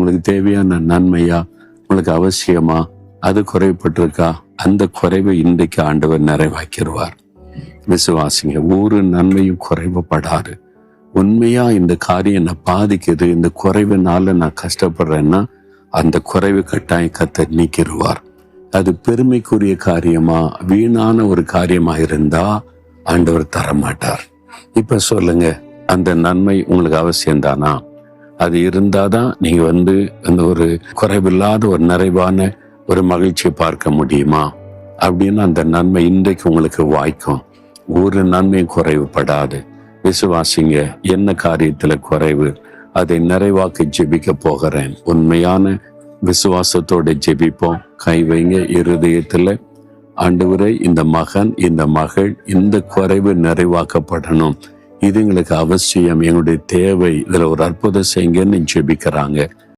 உங்களுக்கு தேவையான நன்மையா, உங்களுக்கு அவசியமா, அது குறைபட்டிருக்கா? அந்த குறைவை இன்றைக்கு ஆண்டவர் நிறைவாக்கிடுவார். விசுவாசிங்க, ஒரு நன்மையும் குறைவுபடாது. உண்மையா இந்த காரியம் என்ன பாதிக்குது, இந்த குறைவினால நான் கஷ்டப்படுறேன்னா அந்த குறைவு கட்டாயம் கர்த்தர் நீக்கிடுவார். அது பெருமைக்குரிய காரியமா, வீணான ஒரு காரியமா இருந்தா ஆண்டவர் தரமாட்டார். இப்ப சொல்லுங்க, அந்த நன்மை உங்களுக்கு அவசியம்தானா? அது இருந்தாதான் நீங்க அந்த ஒரு குறைவில்லாத ஒரு நிறைவான ஒரு மகிழ்ச்சியை பார்க்க முடியுமா? அப்படின்னு அந்த நன்மை இன்றைக்கு உங்களுக்கு வாய்க்கும். ஒரு நன்மையும் குறைவுபடாது. விசுவாசிங்க, என்ன காரியத்துல குறைவு, அதை நிறைவாக்கி ஜெபிக்க போகிறேன். உண்மையான விசுவாசத்தோட ஜெபிப்போம். கை வைங்க இருதயத்துல. ஆண்டவரே, இந்த மகன், இந்த மகள், இந்த குறைவு நிறைவாக்கப்படணும். இது எங்களுக்கு அவசியம், எங்களுடைய தேவை, இதுல ஒரு அற்புதம் செய்யுங்கன்னு ஜெபிக்கிறாங்க.